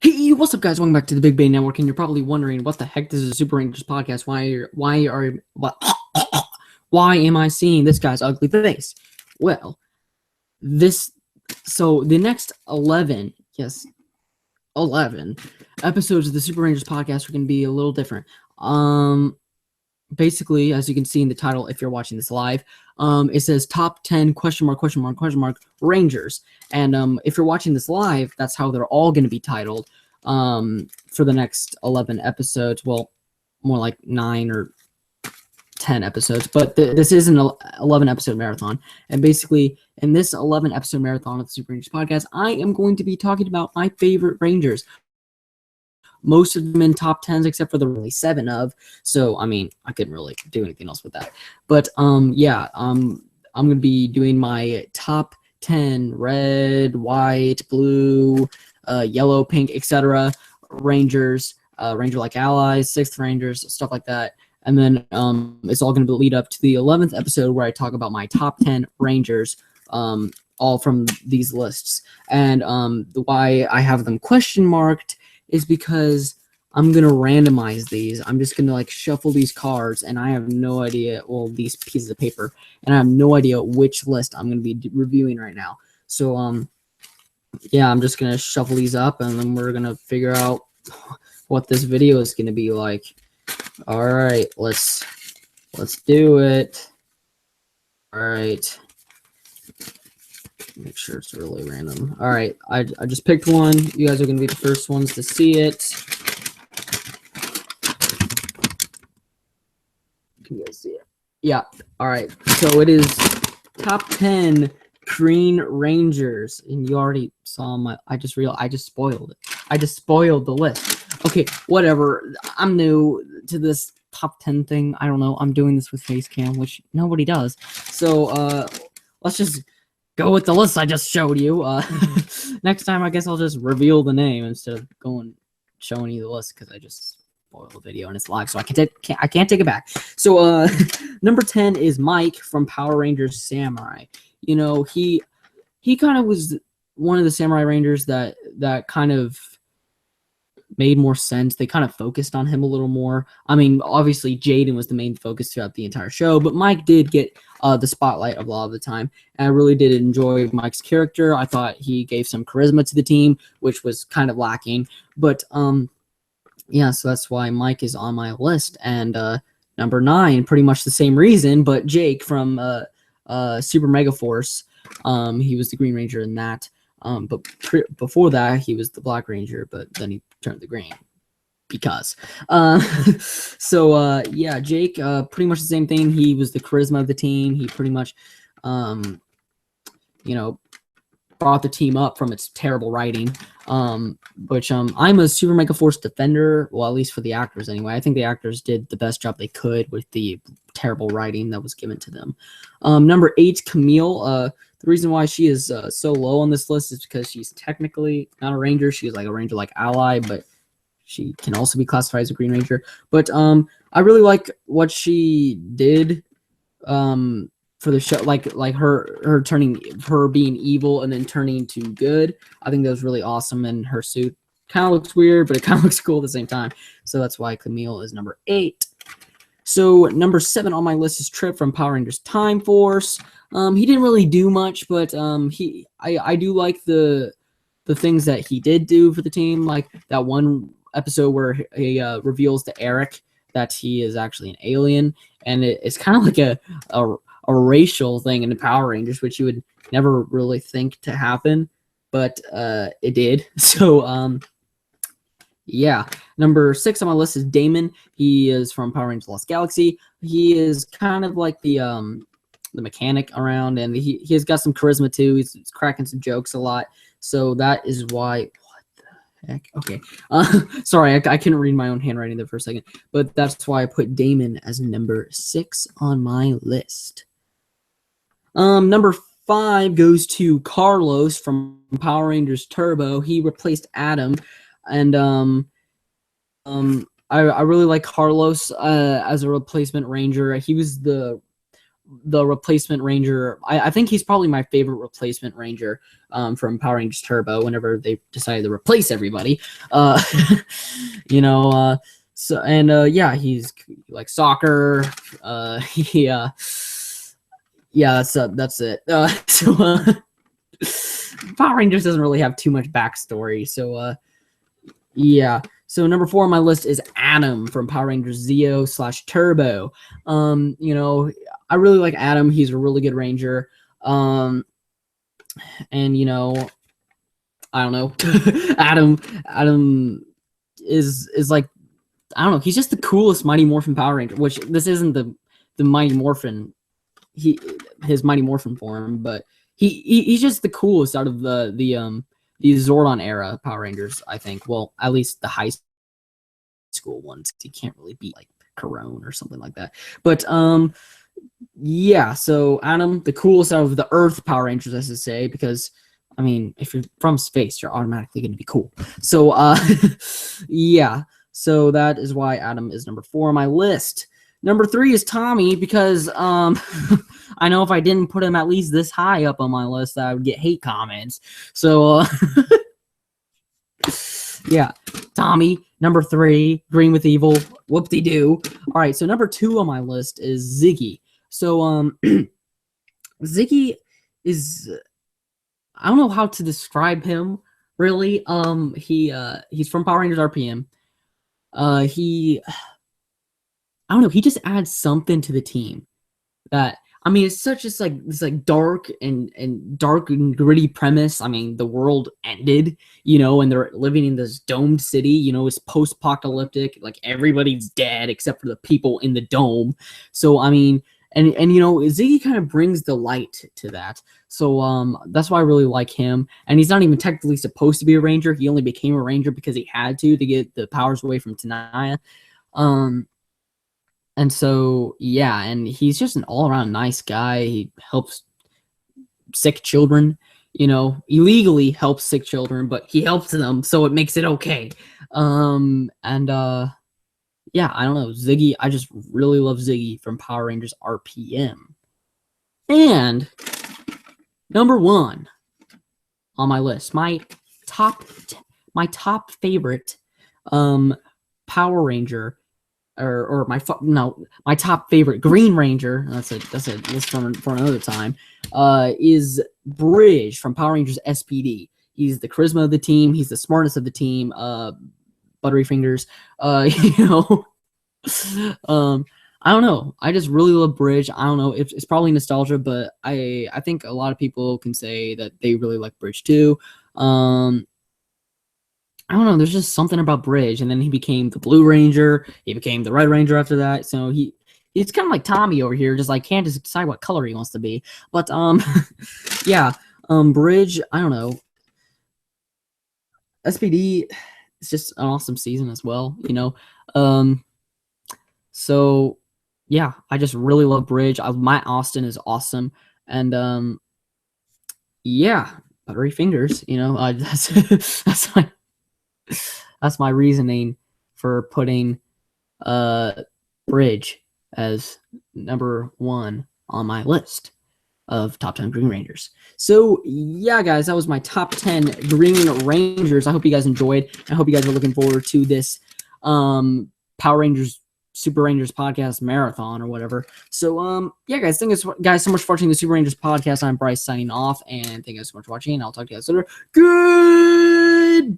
Hey, what's up, guys? Welcome back to the Big Bay Network, and you're probably wondering, what the heck? This is a Super Rangers podcast. Why am I seeing this guy's ugly face? Well, the next 11 episodes of the Super Rangers podcast are going to be a little different. Basically, as you can see in the title, if you're watching this live, it says top 10 ? Rangers. And if you're watching this live, that's how they're all going to be titled for the next 11 episodes. Well, more like 9 or 10 episodes, but this is an 11 episode marathon. And basically, in this 11 episode marathon of the Super Rangers podcast, I am going to be talking about my favorite Rangers. Most of them in top 10s, except for the really 7 of. So, I mean, I couldn't really do anything else with that. But, I'm going to be doing my top 10 red, white, blue, yellow, pink, etc. Rangers, Ranger-like allies, 6th Rangers, stuff like that. And then it's all going to lead up to the 11th episode where I talk about my top 10 Rangers, all from these lists. And why I have them question marked is because I'm going to randomize these. I'm just going to shuffle these cards, and I have no idea, well, these pieces of paper, and I have no idea which list I'm going to be reviewing right now. So, I'm just going to shuffle these up, and then we're going to figure out what this video is going to be like. All right, let's do it. All right. Make sure it's really random. All right, I just picked one. You guys are going to be the first ones to see it. Can you guys see it? Yeah. All right. So it is top 10 Green Rangers, and you already saw my. I just spoiled it. I just spoiled the list. Okay, whatever. I'm new to this top 10 thing. I don't know. I'm doing this with Facecam, which nobody does. So let's just go with the list I just showed you. Next time, I guess I'll just reveal the name instead of showing you the list, because I just spoiled the video and it's live, so I can't take it back. So number 10 is Mike from Power Rangers Samurai. You know, he kind of was one of the Samurai Rangers that kind of made more sense. They kind of focused on him a little more. I mean, obviously Jaden was the main focus throughout the entire show, but Mike did get the spotlight a lot of the time. And I really did enjoy Mike's character. I thought he gave some charisma to the team, which was kind of lacking. But yeah, so that's why Mike is on my list. And number 9, pretty much the same reason, but Jake from Super Mega Force. He was the Green Ranger in that. But before that, he was the Black Ranger, but then he turned the green because. Yeah, Jake, pretty much the same thing. He was the charisma of the team. He pretty much, brought the team up from its terrible writing. Which I'm a Super Mega Force defender, well, at least for the actors anyway. I think the actors did the best job they could with the terrible writing that was given to them. Number 8, Camille. The reason why she is so low on this list is because she's technically not a Ranger. She's like a Ranger-like ally, but she can also be classified as a Green Ranger. But I really like what she did for the show, like her being evil and then turning to good. I think that was really awesome, and her suit kind of looks weird, but it kind of looks cool at the same time. So that's why Camille is number 8. So number 7 on my list is Trip from Power Rangers Time Force. He didn't really do much, but I do like the things that he did do for the team, like that one episode where he reveals to Eric that he is actually an alien, and it's kind of like a racial thing in the Power Rangers, which you would never really think to happen, but it did. So yeah, number 6 on my list is Damon. He is from Power Rangers Lost Galaxy. He is kind of like the mechanic around, and he has got some charisma too. He's cracking some jokes a lot. So that is why. What the heck? Okay. Sorry, I couldn't read my own handwriting there for a second, but that's why I put Damon as number 6 on my list. Number 5 goes to Carlos from Power Rangers Turbo. He replaced Adam. And I really like Carlos as a replacement Ranger. He was the the replacement Ranger. I think he's probably my favorite replacement Ranger from Power Rangers Turbo. Whenever they decided to replace everybody, you know. So and yeah, he's like soccer. Yeah, so that's it. Power Rangers doesn't really have too much backstory. So yeah. So number 4 on my list is Adam from Power Rangers Zeo/Turbo. You know, I really like Adam. He's a really good Ranger. And you know, I don't know. Adam is like, I don't know. He's just the coolest Mighty Morphin Power Ranger. Which this isn't the Mighty Morphin, his Mighty Morphin form, but he's just the coolest out of the Zordon era Power Rangers, I think. Well, at least the high school ones. He can't really beat like Corone or something like that. But yeah. So Adam, the coolest out of the Earth Power Rangers, I should say, because I mean, if you're from space, you're automatically going to be cool. So yeah. So that is why Adam is number 4 on my list. Number 3 is Tommy, because I know if I didn't put him at least this high up on my list, I would get hate comments. So yeah, Tommy, number 3, Green with Evil, whoop-de-doo. All right, so number 2 on my list is Ziggy. So Ziggy is, I don't know how to describe him really. He's from Power Rangers RPM. I don't know, he just adds something to the team that, I mean, it's such just like this like dark and gritty premise. I mean, the world ended, you know, and they're living in this domed city, you know, it's post-apocalyptic, like everybody's dead except for the people in the dome. So I mean, and you know, Ziggy kind of brings the light to that. So that's why I really like him. And he's not even technically supposed to be a Ranger. He only became a Ranger because he had to get the powers away from Tenaya. And so, yeah, and he's just an all-around nice guy. He helps sick children, you know, illegally helps sick children, but he helps them, so it makes it okay. Yeah, I don't know, Ziggy, I just really love Ziggy from Power Rangers RPM. And number 1 on my list, my top favorite Power Ranger, or my top favorite Green Ranger, that's a list for another time, is Bridge from Power Rangers SPD. He's the charisma of the team, he's the smartest of the team, buttery fingers, you know. I don't know, I just really love Bridge. I don't know, it's probably nostalgia, but I think a lot of people can say that they really like Bridge too. I don't know, there's just something about Bridge, and then he became the Blue Ranger, he became the Red Ranger after that, so it's kind of like Tommy over here, just like can't just decide what color he wants to be. But yeah, Bridge, I don't know, SPD, it's just an awesome season as well, you know. So yeah, I just really love Bridge. Matt Austin is awesome, and yeah, buttery fingers, you know. That's my reasoning for putting Bridge as number 1 on my list of top 10 Green Rangers. So yeah, guys, that was my top 10 Green Rangers. I hope you guys enjoyed. I hope you guys are looking forward to this Power Rangers Super Rangers podcast marathon or whatever. So yeah, guys, thank you guys so much for watching the Super Rangers podcast. I'm Bryce signing off, and thank you guys so much for watching, and I'll talk to you guys later. Goodbye.